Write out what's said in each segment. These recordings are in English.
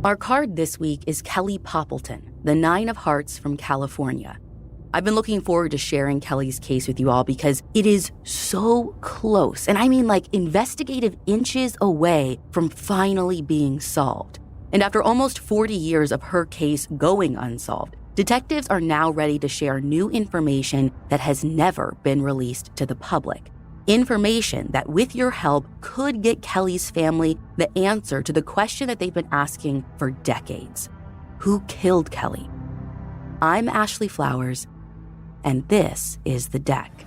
Our card this week is Kellie Poppleton, the 9 of Hearts from California. I've been looking forward to sharing Kellie's case with you all because it is so close, and I mean like investigative inches away from finally being solved. And after almost 40 years of her case going unsolved, detectives are now ready to share new information that has never been released to the public. Information that, with your help, could get Kellie's family the answer to the question that they've been asking for decades. Who killed Kellie? I'm Ashley Flowers, and this is The Deck.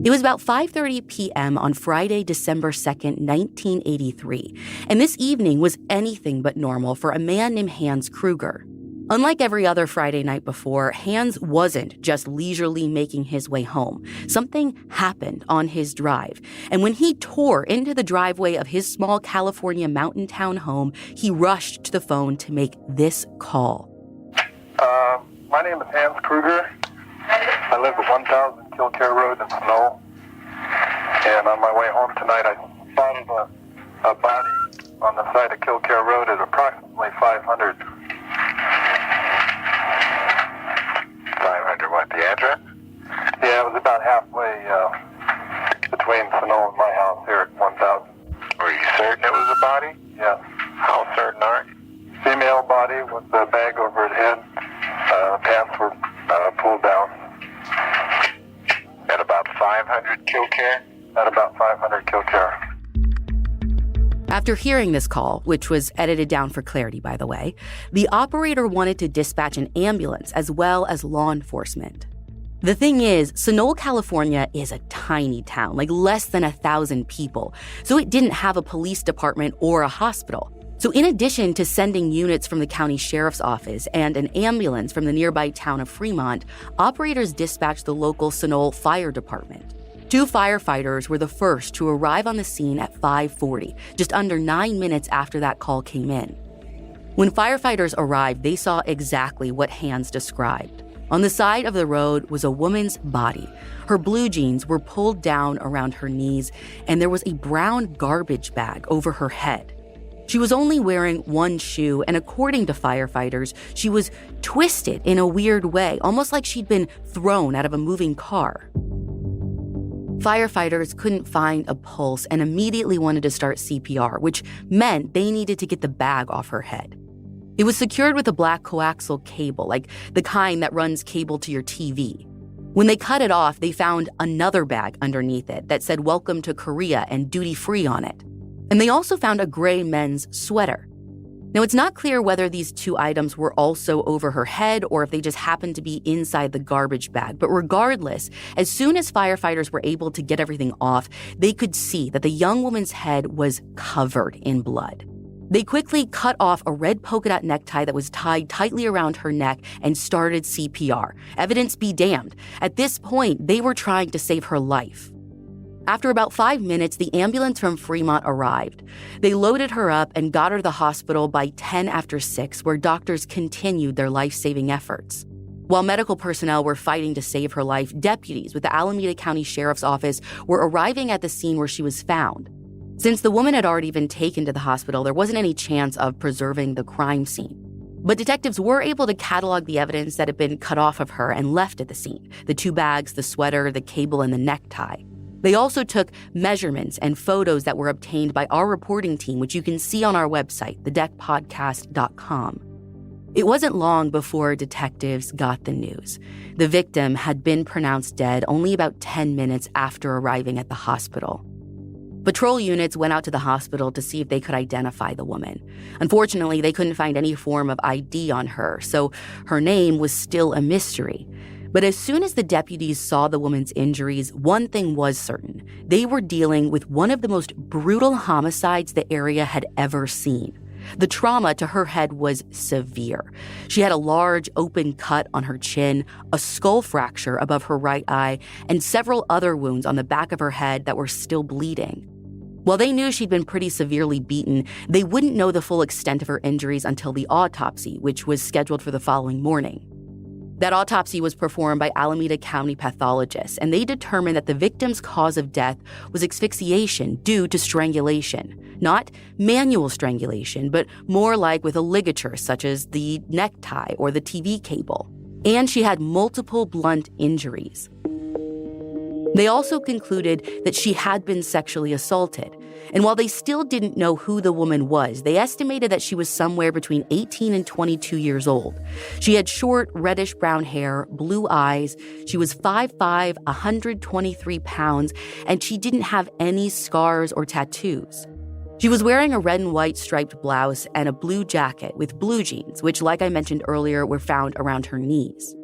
It was about 5:30 p.m. on Friday, December 2nd, 1983, and this evening was anything but normal for a man named Hans Kruger. Unlike every other Friday night before, Hans wasn't just leisurely making his way home. Something happened on his drive, and when he tore into the driveway of his small California mountain town home, he rushed to the phone to make this call. My name is Hans Kruger. I live at 1000 Killcare Road in Snow, and on my way home tonight I spotted a body on the side of Killcare Road at approximately 500. 500 what, the address? Yeah, it was about halfway between Snow and my house here at 1000. Were you certain it was a body? Yes. How certain are you? Female body with a bag over her head. Pants were pulled down. At about 500 Killcare? At about 500 Killcare. After hearing this call, which was edited down for clarity, by the way, the operator wanted to dispatch an ambulance as well as law enforcement. The thing is, Sonoma, California is a tiny town, like less than 1,000 people, so it didn't have a police department or a hospital. So in addition to sending units from the county sheriff's office and an ambulance from the nearby town of Fremont, operators dispatched the local Sonoma Fire Department. 2 firefighters were the first to arrive on the scene at 5:40, just under 9 minutes after that call came in. When firefighters arrived, they saw exactly what Hans described. On the side of the road was a woman's body. Her blue jeans were pulled down around her knees, and there was a brown garbage bag over her head. She was only wearing one shoe, and according to firefighters, she was twisted in a weird way, almost like she'd been thrown out of a moving car. Firefighters couldn't find a pulse and immediately wanted to start CPR, which meant they needed to get the bag off her head. It was secured with a black coaxial cable, like the kind that runs cable to your TV. When they cut it off, they found another bag underneath it that said "Welcome to Korea" and "Duty Free" on it. And they also found a gray men's sweater. Now, it's not clear whether these 2 items were also over her head or if they just happened to be inside the garbage bag. But regardless, as soon as firefighters were able to get everything off, they could see that the young woman's head was covered in blood. They quickly cut off a red polka dot necktie that was tied tightly around her neck and started CPR. Evidence be damned. At this point, they were trying to save her life. After about 5 minutes, the ambulance from Fremont arrived. They loaded her up and got her to the hospital by 10 after 6, where doctors continued their life-saving efforts. While medical personnel were fighting to save her life, deputies with the Alameda County Sheriff's Office were arriving at the scene where she was found. Since the woman had already been taken to the hospital, there wasn't any chance of preserving the crime scene. But detectives were able to catalog the evidence that had been cut off of her and left at the scene: the 2 bags, the sweater, the cable, and the necktie. They also took measurements and photos that were obtained by our reporting team, which you can see on our website, thedeckpodcast.com. It wasn't long before detectives got the news. The victim had been pronounced dead only about 10 minutes after arriving at the hospital. Patrol units went out to the hospital to see if they could identify the woman. Unfortunately, they couldn't find any form of ID on her, so her name was still a mystery. But as soon as the deputies saw the woman's injuries, one thing was certain. They were dealing with one of the most brutal homicides the area had ever seen. The trauma to her head was severe. She had a large open cut on her chin, a skull fracture above her right eye, and several other wounds on the back of her head that were still bleeding. While they knew she'd been pretty severely beaten, they wouldn't know the full extent of her injuries until the autopsy, which was scheduled for the following morning. That autopsy was performed by Alameda County pathologists, and they determined that the victim's cause of death was asphyxiation due to strangulation. Not manual strangulation, but more like with a ligature, such as the necktie or the TV cable. And she had multiple blunt injuries. They also concluded that she had been sexually assaulted. And while they still didn't know who the woman was, they estimated that she was somewhere between 18 and 22 years old. She had short, reddish-brown hair, blue eyes. She was 5'5", 123 pounds, and she didn't have any scars or tattoos. She was wearing a red and white striped blouse and a blue jacket with blue jeans, which, like I mentioned earlier, were found around her knees.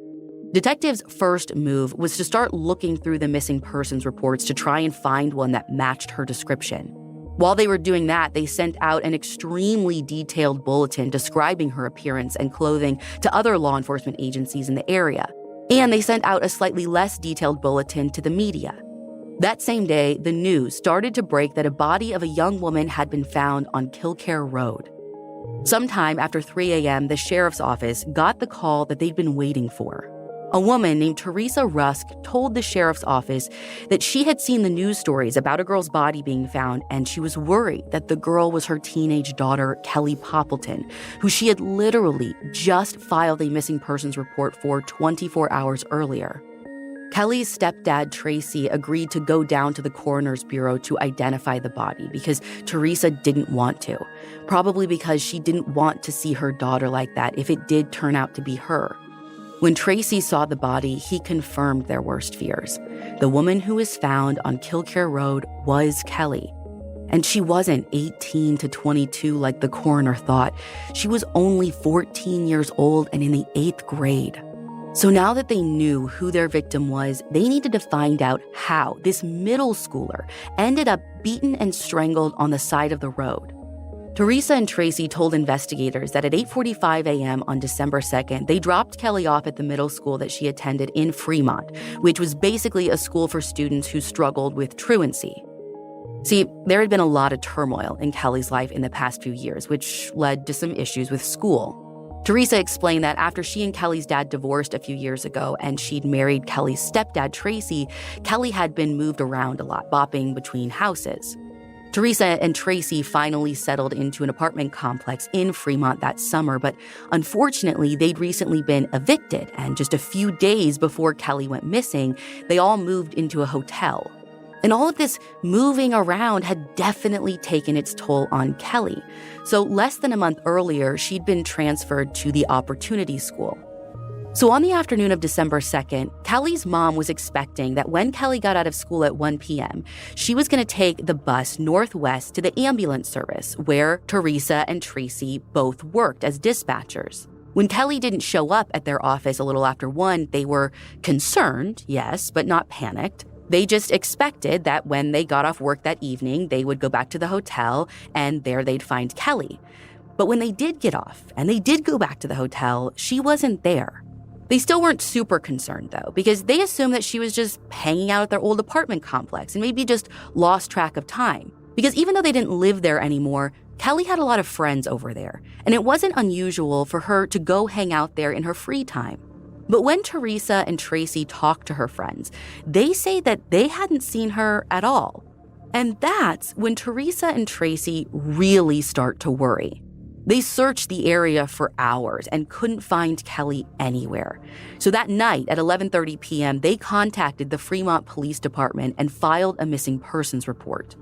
Detectives' first move was to start looking through the missing persons reports to try and find one that matched her description. While they were doing that, they sent out an extremely detailed bulletin describing her appearance and clothing to other law enforcement agencies in the area. And they sent out a slightly less detailed bulletin to the media. That same day, the news started to break that a body of a young woman had been found on Kilcare Road. Sometime after 3 a.m., the sheriff's office got the call that they'd been waiting for. A woman named Teresa Rusk told the sheriff's office that she had seen the news stories about a girl's body being found, and she was worried that the girl was her teenage daughter, Kellie Poppleton, who she had literally just filed a missing persons report for 24 hours earlier. Kellie's stepdad, Tracy, agreed to go down to the coroner's bureau to identify the body because Teresa didn't want to, probably because she didn't want to see her daughter like that if it did turn out to be her. When Tracy saw the body, he confirmed their worst fears. The woman who was found on Kilcare Road was Kellie. And she wasn't 18 to 22 like the coroner thought. She was only 14 years old and in the 8th grade. So now that they knew who their victim was, they needed to find out how this middle schooler ended up beaten and strangled on the side of the road. Teresa and Tracy told investigators that at 8:45 a.m. on December 2nd, they dropped Kellie off at the middle school that she attended in Fremont, which was basically a school for students who struggled with truancy. See, there had been a lot of turmoil in Kellie's life in the past few years, which led to some issues with school. Teresa explained that after she and Kellie's dad divorced a few years ago and she'd married Kellie's stepdad, Tracy, Kellie had been moved around a lot, bopping between houses. Teresa and Tracy finally settled into an apartment complex in Fremont that summer, but unfortunately, they'd recently been evicted, and just a few days before Kellie went missing, they all moved into a hotel. And all of this moving around had definitely taken its toll on Kellie. So less than a month earlier, she'd been transferred to the Opportunity School. So on the afternoon of December 2nd, Kellie's mom was expecting that when Kellie got out of school at 1 p.m., she was going to take the bus northwest to the ambulance service, where Teresa and Tracy both worked as dispatchers. When Kellie didn't show up at their office a little after 1, they were concerned, yes, but not panicked. They just expected that when they got off work that evening, they would go back to the hotel, and there they'd find Kellie. But when they did get off, and they did go back to the hotel, she wasn't there. They still weren't super concerned, though, because they assumed that she was just hanging out at their old apartment complex and maybe just lost track of time. Because even though they didn't live there anymore, Kellie had a lot of friends over there, and it wasn't unusual for her to go hang out there in her free time. But when Teresa and Tracy talked to her friends, they say that they hadn't seen her at all. And that's when Teresa and Tracy really start to worry. They searched the area for hours and couldn't find Kellie anywhere. So that night at 11:30 p.m., they contacted the Fremont Police Department and filed a missing persons report.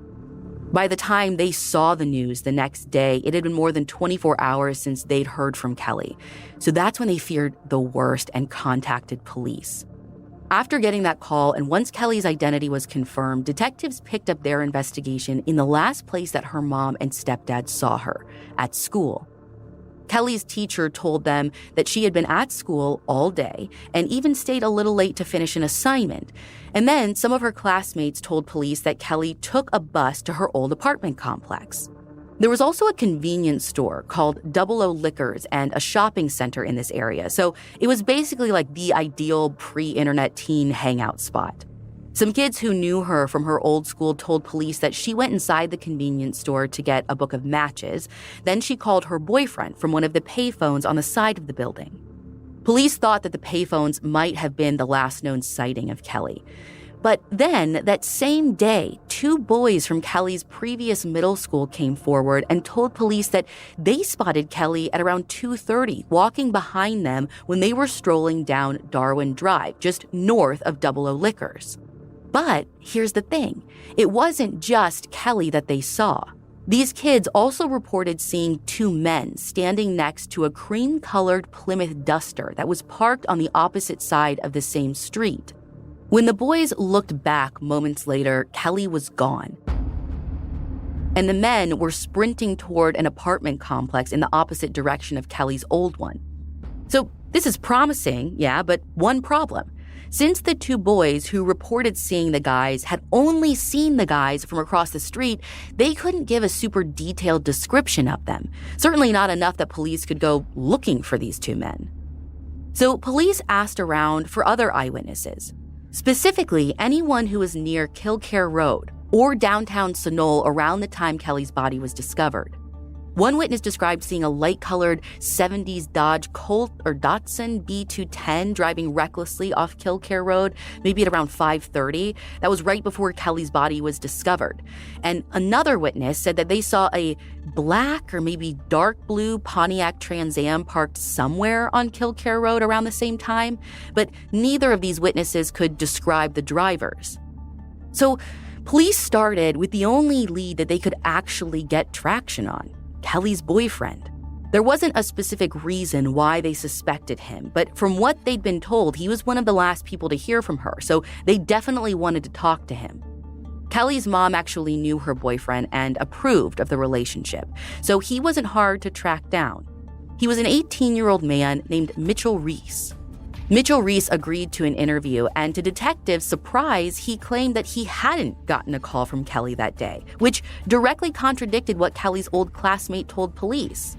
By the time they saw the news the next day, it had been more than 24 hours since they'd heard from Kellie. So that's when they feared the worst and contacted police. After getting that call, and once Kellie's identity was confirmed, detectives picked up their investigation in the last place that her mom and stepdad saw her, at school. Kelly's teacher told them that she had been at school all day and even stayed a little late to finish an assignment. And then some of her classmates told police that Kelly took a bus to her old apartment complex. There was also a convenience store called 00 Liquors and a shopping center in this area, so it was basically like the ideal pre-internet teen hangout spot. Some kids who knew her from her old school told police that she went inside the convenience store to get a book of matches. Then she called her boyfriend from one of the payphones on the side of the building. Police thought that the payphones might have been the last known sighting of Kelly. But then, that same day, 2 boys from Kelly's previous middle school came forward and told police that they spotted Kelly at around 2:30, walking behind them when they were strolling down Darwin Drive, just north of 00 Liquors. But here's the thing. It wasn't just Kelly that they saw. These kids also reported seeing 2 men standing next to a cream-colored Plymouth Duster that was parked on the opposite side of the same street. When the boys looked back moments later, Kelly was gone. And the men were sprinting toward an apartment complex in the opposite direction of Kelly's old one. So this is promising, yeah, but one problem. Since the 2 boys who reported seeing the guys had only seen the guys from across the street, they couldn't give a super detailed description of them. Certainly not enough that police could go looking for these 2 men. So police asked around for other eyewitnesses. Specifically, anyone who was near Killcare Road or downtown Sunol around the time Kelly's body was discovered. One witness described seeing a light-colored 70s Dodge Colt or Datsun B210 driving recklessly off Killcare Road, maybe at around 5:30. That was right before Kelly's body was discovered. And another witness said that they saw a black or maybe dark blue Pontiac Trans Am parked somewhere on Killcare Road around the same time, but neither of these witnesses could describe the drivers. So police started with the only lead that they could actually get traction on. Kelly's boyfriend. There wasn't a specific reason why they suspected him, but from what they'd been told, he was one of the last people to hear from her, so they definitely wanted to talk to him. Kelly's mom actually knew her boyfriend and approved of the relationship, so he wasn't hard to track down. He was an 18-year-old man named Mitchell Reese. Mitchell Reese agreed to an interview, and to detectives' surprise, he claimed that he hadn't gotten a call from Kelly that day, which directly contradicted what Kelly's old classmate told police.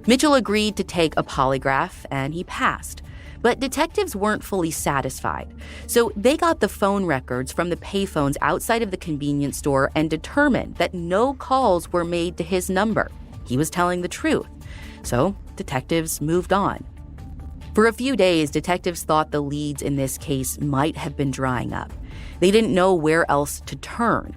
Mitchell agreed to take a polygraph, and he passed. But detectives weren't fully satisfied, so they got the phone records from the payphones outside of the convenience store and determined that no calls were made to his number. He was telling the truth. So detectives moved on. For a few days, detectives thought the leads in this case might have been drying up. They didn't know where else to turn.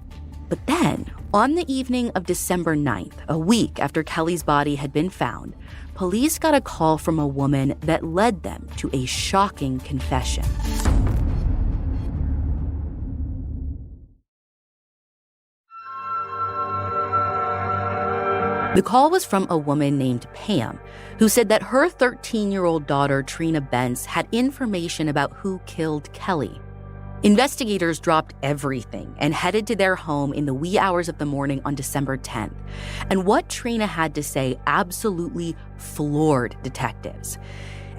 But then, on the evening of December 9th, a week after Kelly's body had been found, police got a call from a woman that led them to a shocking confession. The call was from a woman named Pam, who said that her 13-year-old daughter, Trina Bentz, had information about who killed Kelly. Investigators dropped everything and headed to their home in the wee hours of the morning on December 10th. And what Trina had to say absolutely floored detectives.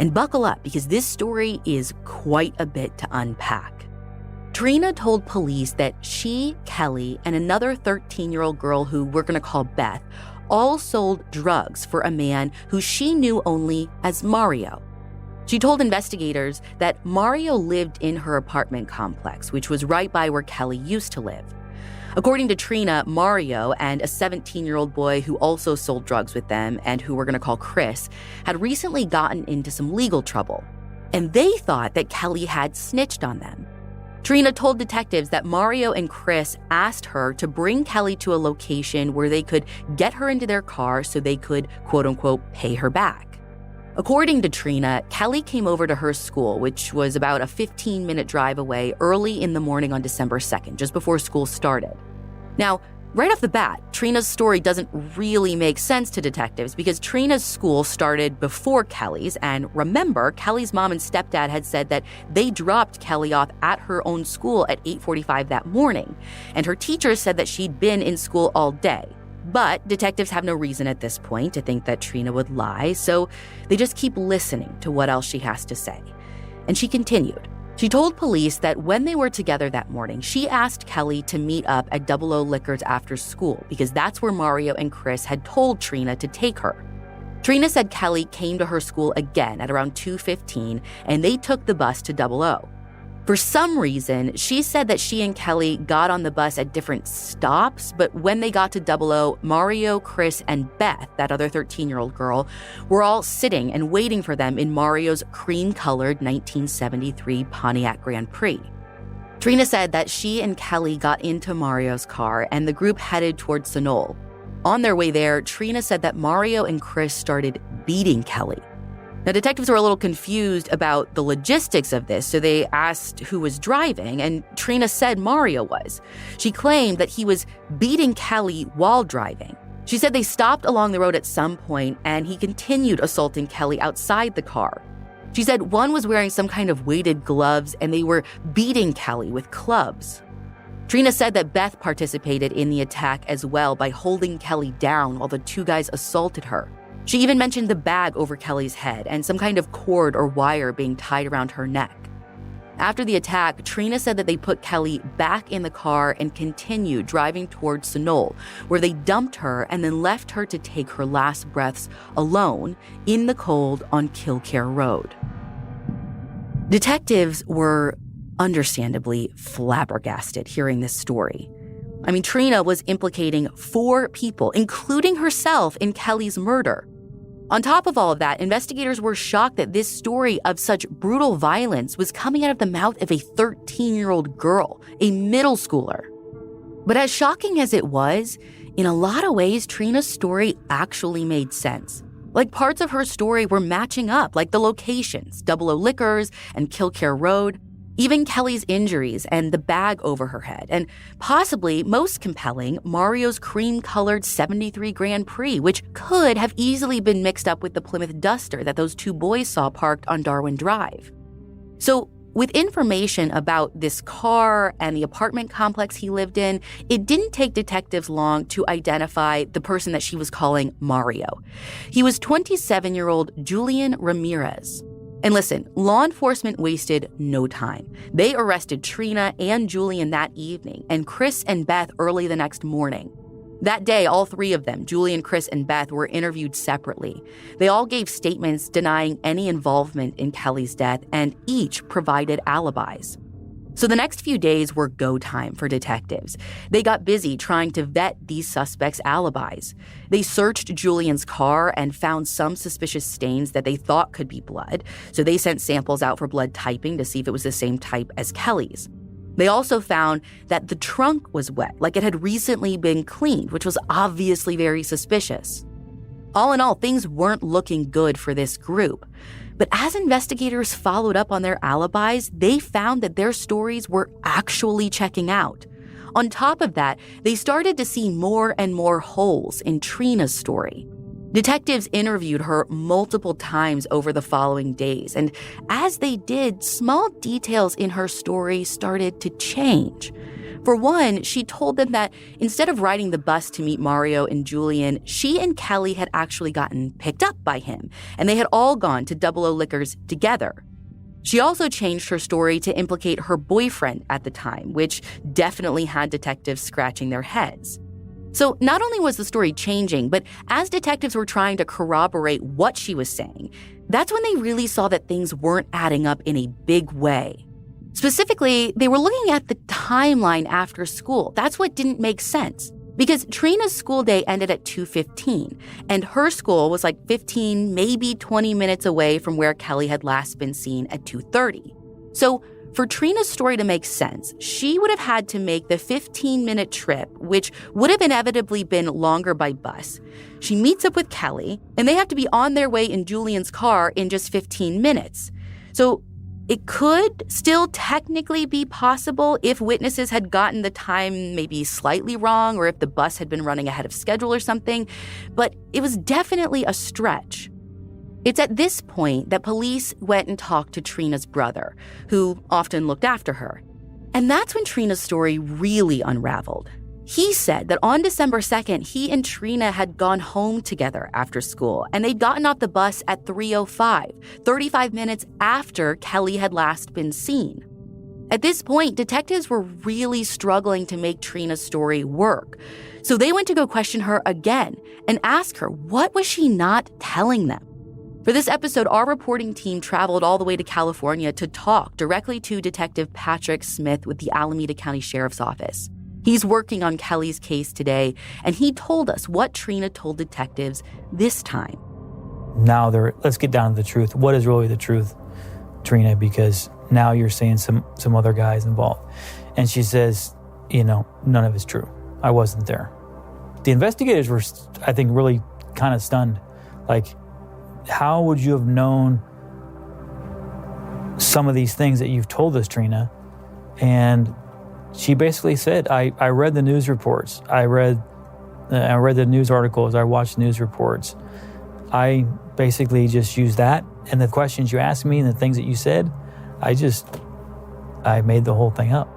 And buckle up, because this story is quite a bit to unpack. Trina told police that she, Kelly, and another 13-year-old girl who we're going to call Beth all sold drugs for a man who she knew only as Mario. She told investigators that Mario lived in her apartment complex, which was right by where Kelly used to live. According to Trina, Mario and a 17-year-old boy who also sold drugs with them and who we're going to call Chris had recently gotten into some legal trouble. And they thought that Kelly had snitched on them. Trina told detectives that Mario and Chris asked her to bring Kelly to a location where they could get her into their car so they could, quote-unquote, pay her back. According to Trina, Kelly came over to her school, which was about a 15-minute drive away, early in the morning on December 2nd, just before school started. Now, right off the bat, Trina's story doesn't really make sense to detectives because Trina's school started before Kelly's, and remember, Kelly's mom and stepdad had said that they dropped Kelly off at her own school at 8:45 that morning, and her teacher said that she'd been in school all day. But detectives have no reason at this point to think that Trina would lie, so they just keep listening to what else she has to say. And she continued. She told police that when they were together that morning, she asked Kellie to meet up at 00 Liquors after school because that's where Mario and Chris had told Trina to take her. Trina said Kellie came to her school again at around 2:15, and they took the bus to 00. For some reason, she said that she and Kellie got on the bus at different stops, but when they got to 00, Mario, Chris, and Beth, that other 13-year-old girl, were all sitting and waiting for them in Mario's cream-colored 1973 Pontiac Grand Prix. Trina said that she and Kellie got into Mario's car and the group headed towards Sunol. On their way there, Trina said that Mario and Chris started beating Kellie. Now, detectives were a little confused about the logistics of this, so they asked who was driving, and Trina said Mario was. She claimed that he was beating Kellie while driving. She said they stopped along the road at some point, and he continued assaulting Kellie outside the car. She said one was wearing some kind of weighted gloves, and they were beating Kellie with clubs. Trina said that Beth participated in the attack as well by holding Kellie down while the two guys assaulted her. She even mentioned the bag over Kellie's head and some kind of cord or wire being tied around her neck. After the attack, Trina said that they put Kellie back in the car and continued driving towards Sunol, where they dumped her and then left her to take her last breaths alone in the cold on Killcare Road. Detectives were understandably flabbergasted hearing this story. I mean, Trina was implicating 4 people, including herself, in Kellie's murder. On top of all of that, investigators were shocked that this story of such brutal violence was coming out of the mouth of a 13-year-old girl, a middle schooler. But as shocking as it was, in a lot of ways, Trina's story actually made sense. Like parts of her story were matching up, like the locations, 00 Liquors and Killcare Road, even Kellie's injuries and the bag over her head, and possibly most compelling, Mario's cream-colored 73 Grand Prix, which could have easily been mixed up with the Plymouth Duster that those 2 boys saw parked on Darwin Drive. So, with information about this car and the apartment complex he lived in, it didn't take detectives long to identify the person that she was calling Mario. He was 27-year-old Julian Ramirez. And listen, law enforcement wasted no time. They arrested Trina and Julian that evening, and Chris and Beth early the next morning. That day, all 3 of them, Julian, Chris, and Beth, were interviewed separately. They all gave statements denying any involvement in Kellie's death, and each provided alibis. So the next few days were go time for detectives. They got busy trying to vet these suspects' alibis. They searched Julian's car and found some suspicious stains that they thought could be blood, so they sent samples out for blood typing to see if it was the same type as Kellie's. They also found that the trunk was wet, like it had recently been cleaned, which was obviously very suspicious. All in all, things weren't looking good for this group. But as investigators followed up on their alibis, they found that their stories were actually checking out. On top of that, they started to see more and more holes in Trina's story. Detectives interviewed her multiple times over the following days, and as they did, small details in her story started to change. For one, she told them that instead of riding the bus to meet Mario and Julian, she and Kellie had actually gotten picked up by him, and they had all gone to 00 Liquors together. She also changed her story to implicate her boyfriend at the time, which definitely had detectives scratching their heads. So not only was the story changing, but as detectives were trying to corroborate what she was saying, that's when they really saw that things weren't adding up in a big way. Specifically, they were looking at the timeline after school. That's what didn't make sense. Because Trina's school day ended at 2:15, and her school was like 15, maybe 20 minutes away from where Kellie had last been seen at 2:30. So for Trina's story to make sense, she would have had to make the 15-minute trip, which would have inevitably been longer by bus. She meets up with Kellie, and they have to be on their way in Julian's car in just 15 minutes. So it could still technically be possible if witnesses had gotten the time maybe slightly wrong or if the bus had been running ahead of schedule or something, but it was definitely a stretch. It's at this point that police went and talked to Trina's brother, who often looked after her. And that's when Trina's story really unraveled. He said that on December 2nd, he and Trina had gone home together after school, and they'd gotten off the bus at 3:05, 35 minutes after Kellie had last been seen. At this point, detectives were really struggling to make Trina's story work. So they went to go question her again and ask her, what was she not telling them? For this episode, our reporting team traveled all the way to California to talk directly to Detective Patrick Smith with the Alameda County Sheriff's Office. He's working on Kellie's case today, and he told us what Trina told detectives this time. Now let's get down to the truth. What is really the truth, Trina? Because now you're saying some other guys involved. And she says, none of it's true. I wasn't there. The investigators were, I think, really kind of stunned. Like, how would you have known some of these things that you've told us, Trina? And she basically said, I read the news reports. I read the news articles. I watched news reports. I basically just used that. And the questions you asked me and the things that you said, I made the whole thing up.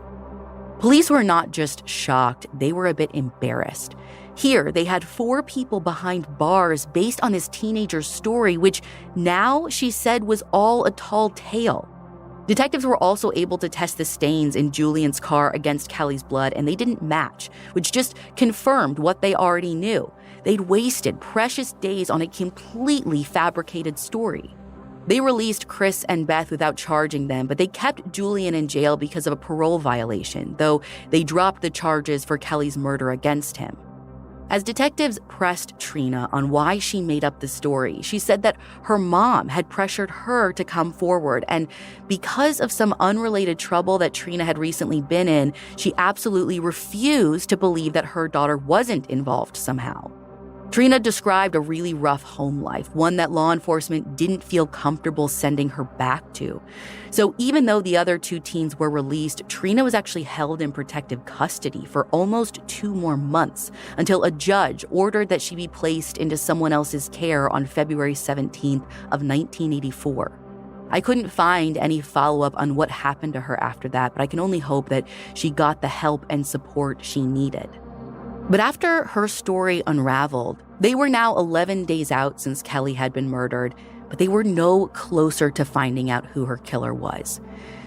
Police were not just shocked, they were a bit embarrassed. Here, they had 4 people behind bars based on this teenager's story, which now she said was all a tall tale. Detectives were also able to test the stains in Julian's car against Kellie's blood, and they didn't match, which just confirmed what they already knew. They'd wasted precious days on a completely fabricated story. They released Chris and Beth without charging them, but they kept Julian in jail because of a parole violation, though they dropped the charges for Kellie's murder against him. As detectives pressed Trina on why she made up the story, she said that her mom had pressured her to come forward, and because of some unrelated trouble that Trina had recently been in, she absolutely refused to believe that her daughter wasn't involved somehow. Trina described a really rough home life, one that law enforcement didn't feel comfortable sending her back to. So even though the other 2 teens were released, Trina was actually held in protective custody for almost 2 more months until a judge ordered that she be placed into someone else's care on February 17th of 1984. I couldn't find any follow-up on what happened to her after that, but I can only hope that she got the help and support she needed. But after her story unraveled, they were now 11 days out since Kellie had been murdered, but they were no closer to finding out who her killer was.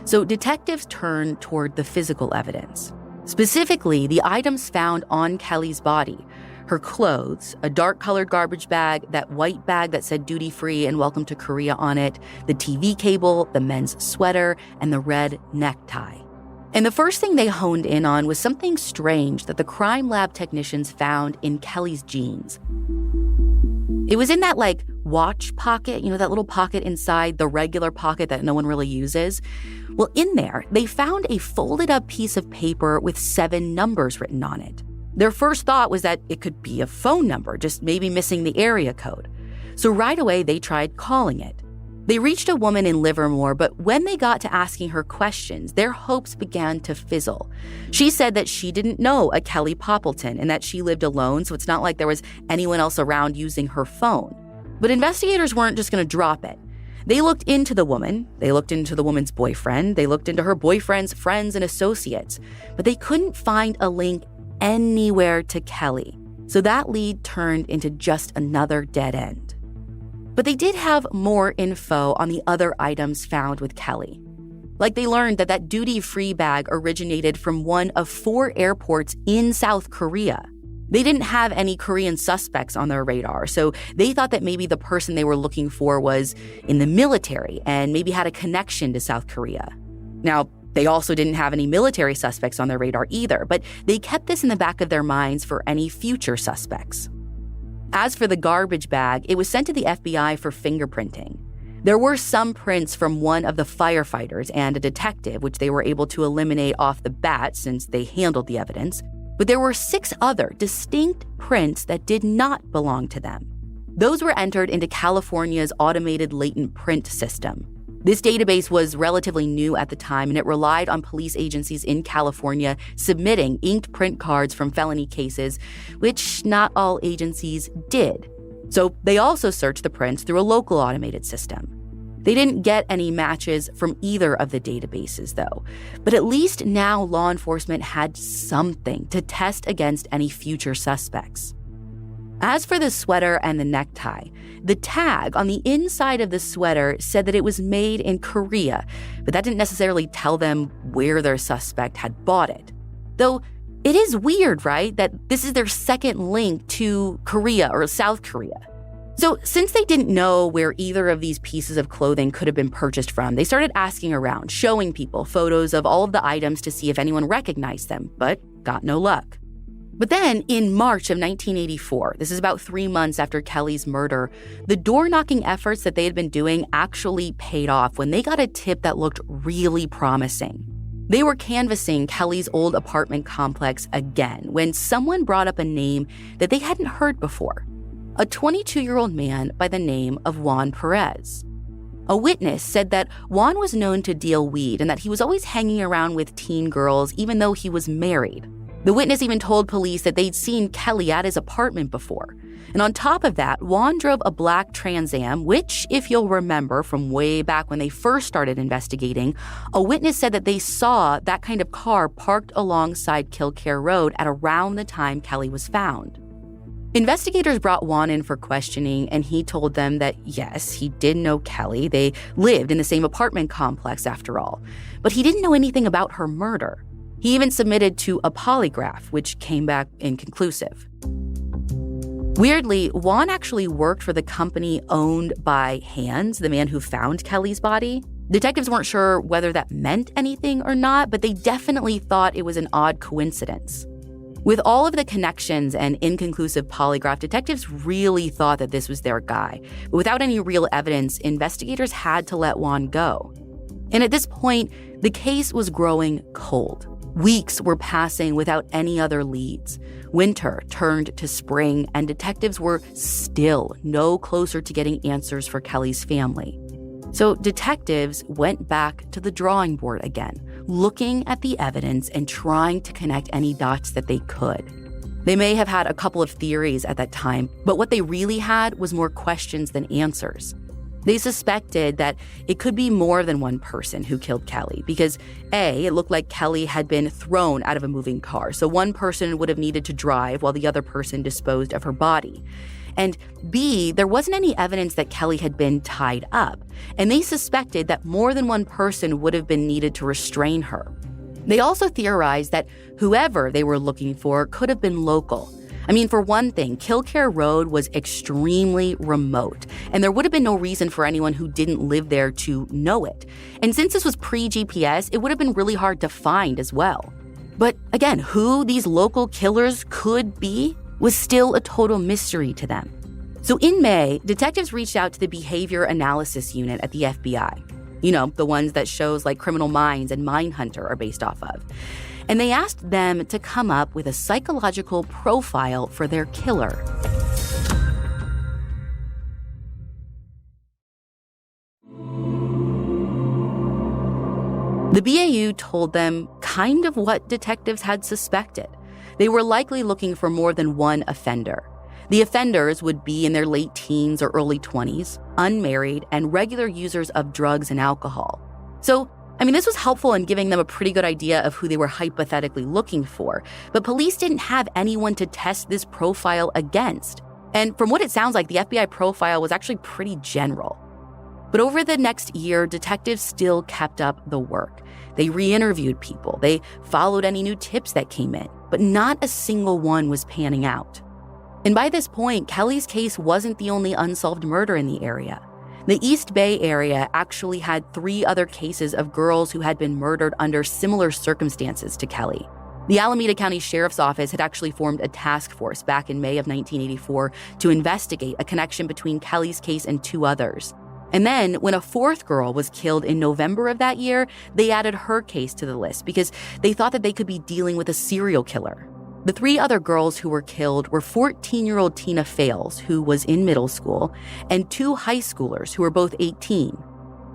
So detectives turned toward the physical evidence, specifically the items found on Kellie's body: her clothes, a dark-colored garbage bag, that white bag that said duty-free and welcome to Korea on it, the TV cable, the men's sweater, and the red necktie. And the first thing they honed in on was something strange that the crime lab technicians found in Kellie's jeans. It was in that, watch pocket, that little pocket inside the regular pocket that no one really uses. Well, in there, they found a folded up piece of paper with 7 numbers written on it. Their first thought was that it could be a phone number, just maybe missing the area code. So right away, they tried calling it. They reached a woman in Livermore, but when they got to asking her questions, their hopes began to fizzle. She said that she didn't know a Kellie Poppleton and that she lived alone, so it's not like there was anyone else around using her phone. But investigators weren't just going to drop it. They looked into the woman, they looked into the woman's boyfriend, they looked into her boyfriend's friends and associates, but they couldn't find a link anywhere to Kellie. So that lead turned into just another dead end. But they did have more info on the other items found with Kellie. They learned that duty-free bag originated from one of 4 airports in South Korea. They didn't have any Korean suspects on their radar, so they thought that maybe the person they were looking for was in the military and maybe had a connection to South Korea. Now, they also didn't have any military suspects on their radar either, but they kept this in the back of their minds for any future suspects. As for the garbage bag, it was sent to the FBI for fingerprinting. There were some prints from one of the firefighters and a detective, which they were able to eliminate off the bat since they handled the evidence. But there were 6 other distinct prints that did not belong to them. Those were entered into California's automated latent print system. This database was relatively new at the time, and it relied on police agencies in California submitting inked print cards from felony cases, which not all agencies did. So they also searched the prints through a local automated system. They didn't get any matches from either of the databases, though. But at least now law enforcement had something to test against any future suspects. As for the sweater and the necktie, the tag on the inside of the sweater said that it was made in Korea, but that didn't necessarily tell them where their suspect had bought it. Though it is weird, right, that this is their second link to Korea or South Korea. So since they didn't know where either of these pieces of clothing could have been purchased from, they started asking around, showing people photos of all of the items to see if anyone recognized them, but got no luck. But then, in March of 1984, this is about 3 months after Kellie's murder, the door-knocking efforts that they had been doing actually paid off when they got a tip that looked really promising. They were canvassing Kellie's old apartment complex again when someone brought up a name that they hadn't heard before. A 22-year-old man by the name of Juan Perez. A witness said that Juan was known to deal weed and that he was always hanging around with teen girls even though he was married. The witness even told police that they'd seen Kellie at his apartment before. And on top of that, Juan drove a black Trans Am, which, if you'll remember from way back when they first started investigating, a witness said that they saw that kind of car parked alongside Kilcare Road at around the time Kellie was found. Investigators brought Juan in for questioning, and he told them that, yes, he did know Kellie. They lived in the same apartment complex, after all. But he didn't know anything about her murder. He even submitted to a polygraph, which came back inconclusive. Weirdly, Juan actually worked for the company owned by Hans, the man who found Kellie's body. Detectives weren't sure whether that meant anything or not, but they definitely thought it was an odd coincidence. With all of the connections and inconclusive polygraph, detectives really thought that this was their guy. But without any real evidence, investigators had to let Juan go. And at this point, the case was growing cold. Weeks were passing without any other leads. Winter turned to spring, and detectives were still no closer to getting answers for Kellie's family. So detectives went back to the drawing board again, looking at the evidence and trying to connect any dots that they could. They may have had a couple of theories at that time, but what they really had was more questions than answers. They suspected that it could be more than one person who killed Kellie because, A, it looked like Kellie had been thrown out of a moving car, so one person would have needed to drive while the other person disposed of her body. And B, there wasn't any evidence that Kellie had been tied up, and they suspected that more than one person would have been needed to restrain her. They also theorized that whoever they were looking for could have been local. I mean, for one thing, Kilcare Road was extremely remote, and there would have been no reason for anyone who didn't live there to know it. And since this was pre-GPS, it would have been really hard to find as well. But again, who these local killers could be was still a total mystery to them. So in May, detectives reached out to the Behavior Analysis Unit at the FBI. You know, the ones that shows like Criminal Minds and Mindhunter are based off of. And they asked them to come up with a psychological profile for their killer. The BAU told them kind of what detectives had suspected. They were likely looking for more than one offender. The offenders would be in their late teens or early 20s, unmarried, and regular users of drugs and alcohol. So, this was helpful in giving them a pretty good idea of who they were hypothetically looking for, but police didn't have anyone to test this profile against. And from what it sounds like, the FBI profile was actually pretty general. But over the next year, detectives still kept up the work. They re-interviewed people. They followed any new tips that came in, but not a single one was panning out. And by this point, Kellie's case wasn't the only unsolved murder in the area. The East Bay area actually had 3 other cases of girls who had been murdered under similar circumstances to Kellie. The Alameda County Sheriff's Office had actually formed a task force back in May of 1984 to investigate a connection between Kellie's case and 2 others. And then, when a 4th girl was killed in November of that year, they added her case to the list because they thought that they could be dealing with a serial killer. The 3 other girls who were killed were 14-year-old Tina Fales, who was in middle school, and 2 high schoolers who were both 18.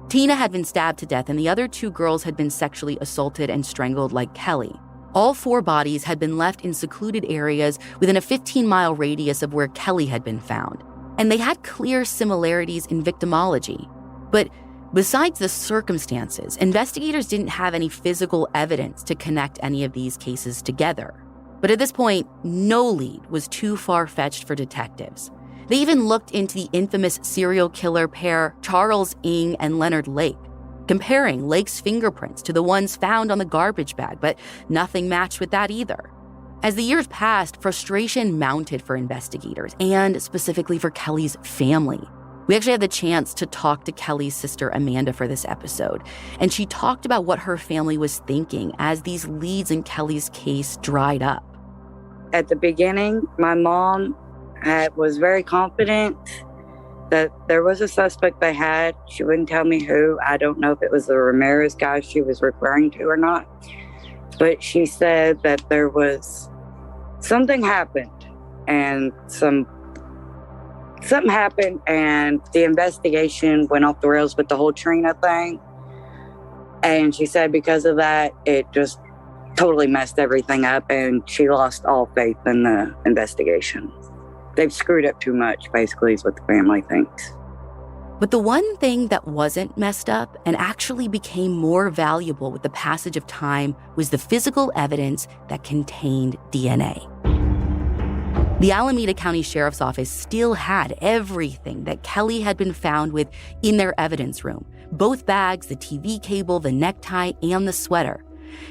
Tina had been stabbed to death, and the other 2 girls had been sexually assaulted and strangled like Kellie. All 4 bodies had been left in secluded areas within a 15-mile radius of where Kellie had been found. And they had clear similarities in victimology. But Besides the circumstances, investigators didn't have any physical evidence to connect any of these cases together. But at this point, no lead was too far-fetched for detectives. They even looked into the infamous serial killer pair Charles Ng and Leonard Lake, comparing Lake's fingerprints to the ones found on the garbage bag, but nothing matched with that either. As the years passed, frustration mounted for investigators and specifically for Kellie's family. We actually had the chance to talk to Kellie's sister Amanda for this episode, and she talked about what her family was thinking as these leads in Kellie's case dried up. At the beginning, my mom was very confident that there was a suspect they had. She wouldn't tell me who. I don't know if it was the Ramirez guy she was referring to or not. But she said that there was something happened and something happened and the investigation went off the rails with the whole Trina thing. And she said because of that, it just totally messed everything up and she lost all faith in the investigation. They've screwed up too much, basically, is what the family thinks. But the one thing that wasn't messed up and actually became more valuable with the passage of time was the physical evidence that contained DNA. The Alameda County Sheriff's Office still had everything that Kellie had been found with in their evidence room. Both bags, the TV cable, the necktie, and the sweater.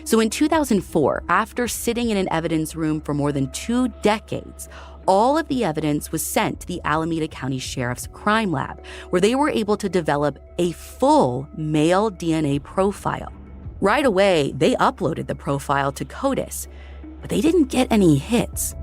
So in 2004, after sitting in an evidence room for more than 2 decades, all of the evidence was sent to the Alameda County Sheriff's Crime Lab, where they were able to develop a full male DNA profile. Right away, they uploaded the profile to CODIS, but they didn't get any hits.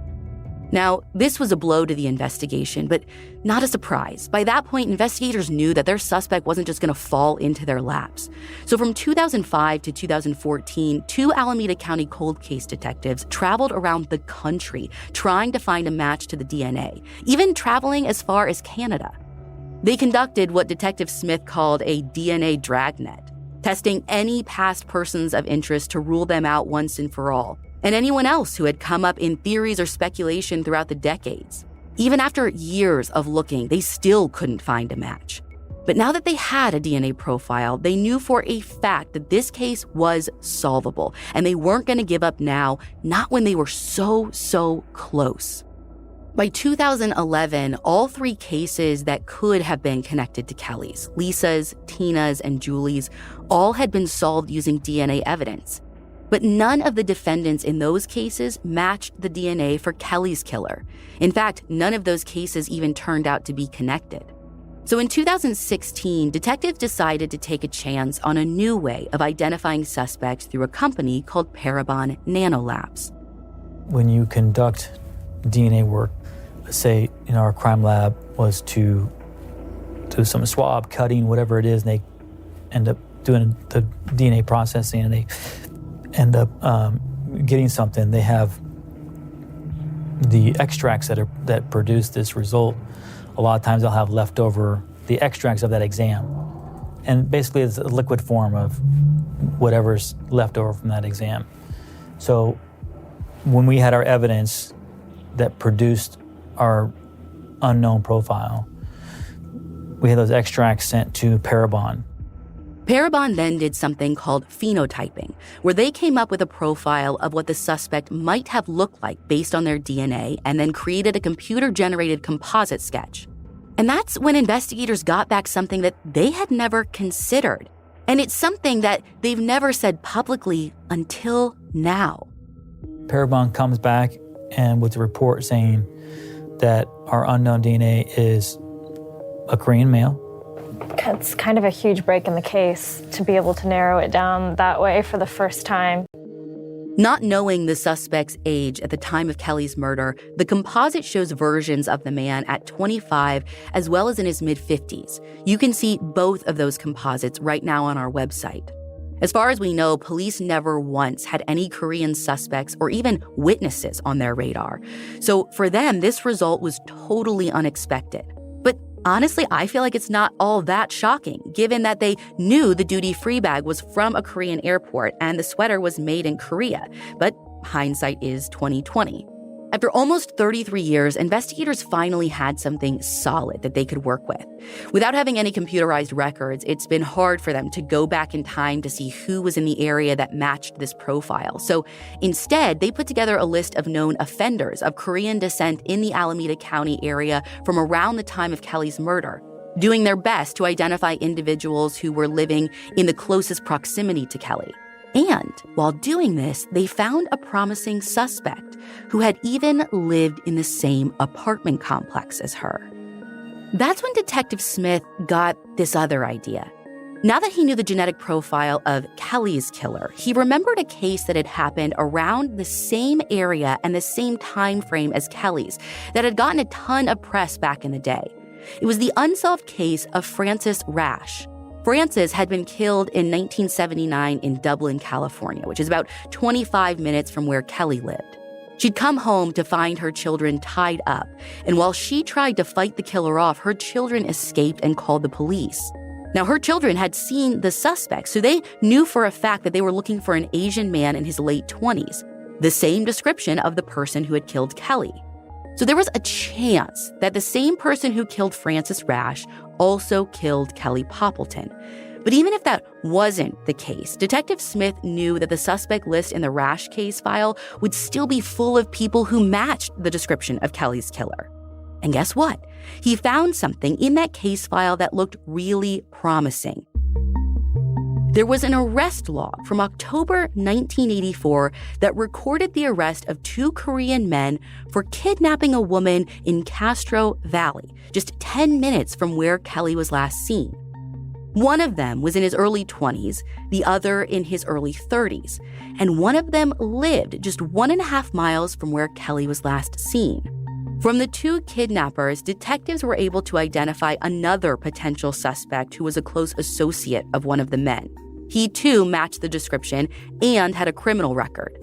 Now, this was a blow to the investigation, but not a surprise. By that point, investigators knew that their suspect wasn't just going to fall into their laps. So from 2005 to 2014, 2 Alameda County cold case detectives traveled around the country trying to find a match to the DNA, even traveling as far as Canada. They conducted what Detective Smith called a DNA dragnet, testing any past persons of interest to rule them out once and for all, and anyone else who had come up in theories or speculation throughout the decades. Even after years of looking, they still couldn't find a match. But now that they had a DNA profile, they knew for a fact that this case was solvable, and they weren't going to give up now, not when they were so close. By 2011, all 3 cases that could have been connected to Kellie's, Lisa's, Tina's, and Julie's, all had been solved using DNA evidence. But none of the defendants in those cases matched the DNA for Kellie's killer. In fact, none of those cases even turned out to be connected. So in 2016, detectives decided to take a chance on a new way of identifying suspects through a company called Parabon Nanolabs. When you conduct DNA work, let's say our crime lab was to do some swab cutting, whatever it is, and they end up doing the DNA processing and they end up getting something. They have the extracts that produce this result. A lot of times they'll have leftover the extracts of that exam. And basically it's a liquid form of whatever's left over from that exam. So when we had our evidence that produced our unknown profile, we had those extracts sent to Parabon. Parabon then did something called phenotyping, where they came up with a profile of what the suspect might have looked like based on their DNA and then created a computer-generated composite sketch. And that's when investigators got back something that they had never considered. And it's something that they've never said publicly until now. Parabon comes back and with a report saying that our unknown DNA is a Korean male. It's kind of a huge break in the case to be able to narrow it down that way for the first time. Not knowing the suspect's age at the time of Kellie's murder, the composite shows versions of the man at 25 as well as in his mid-50s. You can see both of those composites right now on our website. As far as we know, police never once had any Korean suspects or even witnesses on their radar. So for them, this result was totally unexpected. But honestly, I feel like it's not all that shocking, given that they knew the duty-free bag was from a Korean airport and the sweater was made in Korea. But hindsight is 20/20. After almost 33 years, investigators finally had something solid that they could work with. Without having any computerized records, it's been hard for them to go back in time to see who was in the area that matched this profile. So instead, they put together a list of known offenders of Korean descent in the Alameda County area from around the time of Kellie's murder, doing their best to identify individuals who were living in the closest proximity to Kellie. And while doing this, they found a promising suspect who had even lived in the same apartment complex as her. That's when Detective Smith got this other idea. Now that he knew the genetic profile of Kellie's killer, he remembered a case that had happened around the same area and the same time frame as Kellie's that had gotten a ton of press back in the day. It was the unsolved case of Frances Rash. Frances had been killed in 1979 in Dublin, California, which is about 25 minutes from where Kellie lived. She'd come home to find her children tied up, and while she tried to fight the killer off, her children escaped and called the police. Now, her children had seen the suspect, so they knew for a fact that they were looking for an Asian man in his late 20s, the same description of the person who had killed Kellie. So there was a chance that the same person who killed Frances Rash also killed Kellie Poppleton. But even if that wasn't the case, Detective Smith knew that the suspect list in the Rash case file would still be full of people who matched the description of Kellie's killer. And guess what? He found something in that case file that looked really promising. There was an arrest log from October 1984 that recorded the arrest of 2 Korean men for kidnapping a woman in Castro Valley, just 10 minutes from where Kellie was last seen. One of them was in his early 20s, the other in his early 30s, and one of them lived just 1.5 miles from where Kellie was last seen. From the 2 kidnappers, detectives were able to identify another potential suspect who was a close associate of one of the men. He too matched the description and had a criminal record.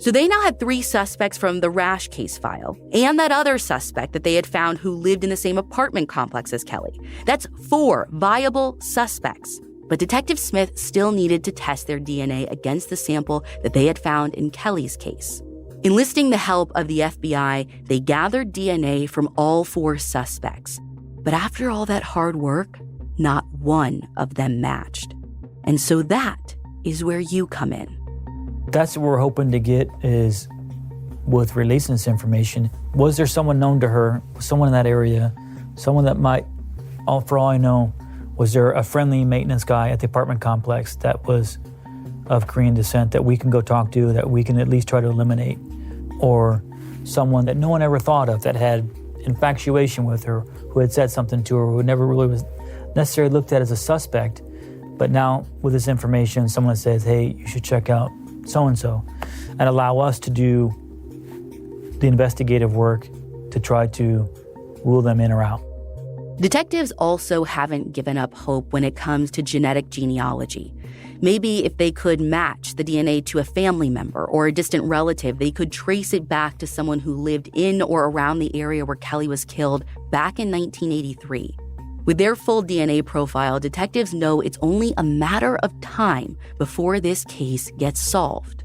So they now had 3 suspects from the Rash case file and that other suspect that they had found who lived in the same apartment complex as Kellie. That's 4 viable suspects. But Detective Smith still needed to test their DNA against the sample that they had found in Kellie's case. Enlisting the help of the FBI, they gathered DNA from all 4 suspects. But after all that hard work, not one of them matched. And so that is where you come in. That's what we're hoping to get is with releasing this information. Was there someone known to her, someone in that area, someone that might, for all I know, was there a friendly maintenance guy at the apartment complex that was of Korean descent that we can go talk to, that we can at least try to eliminate, or someone that no one ever thought of that had infatuation with her, who had said something to her, who never really was necessarily looked at as a suspect. But now with this information, someone says, hey, you should check out so-and-so, and allow us to do the investigative work to try to rule them in or out. Detectives also haven't given up hope when it comes to genetic genealogy. Maybe if they could match the DNA to a family member or a distant relative, they could trace it back to someone who lived in or around the area where Kellie was killed back in 1983. With their full DNA profile, detectives know it's only a matter of time before this case gets solved.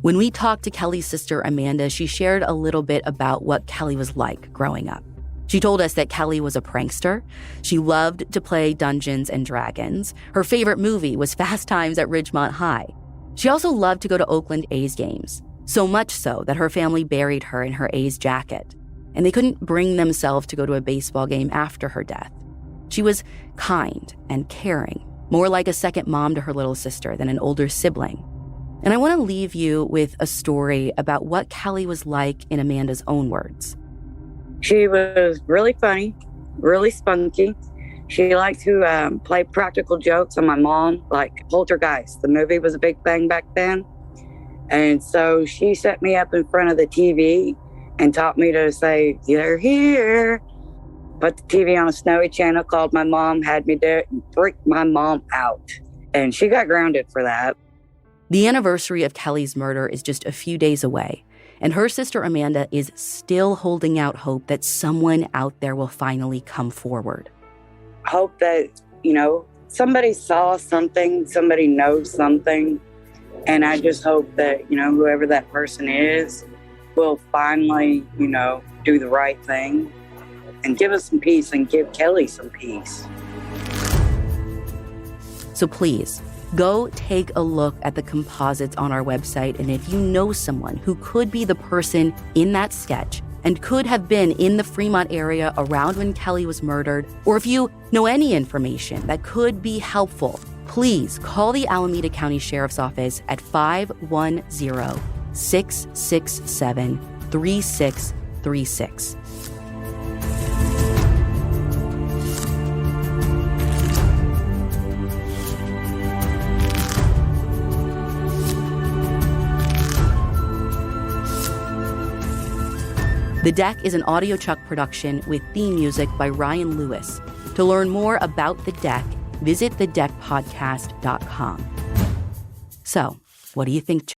When we talked to Kellie's sister, Amanda, she shared a little bit about what Kellie was like growing up. She told us that Kellie was a prankster. She loved to play Dungeons and Dragons. Her favorite movie was Fast Times at Ridgemont High. She also loved to go to Oakland A's games, so much so that her family buried her in her A's jacket, and they couldn't bring themselves to go to a baseball game after her death. She was kind and caring, more like a second mom to her little sister than an older sibling. And I want to leave you with a story about what Kellie was like in Amanda's own words. She was really funny, really spunky. She liked to play practical jokes on my mom, like Poltergeist. The movie was a big thing back then. And so she set me up in front of the TV and taught me to say, "They're here." Put the TV on a snowy channel, called my mom, had me do it, and freaked my mom out. And she got grounded for that. The anniversary of Kellie's murder is just a few days away, and her sister Amanda is still holding out hope that someone out there will finally come forward. Hope that, somebody saw something, somebody knows something, and I just hope that, whoever that person is, will finally, do the right thing and give us some peace and give Kellie some peace. So please, go take a look at the composites on our website, and if you know someone who could be the person in that sketch and could have been in the Fremont area around when Kellie was murdered, or if you know any information that could be helpful, please call the Alameda County Sheriff's Office at 510-667-3636. The Deck is an Audio Chuck production with theme music by Ryan Lewis. To learn more about The Deck, visit thedeckpodcast.com. So, what do you think,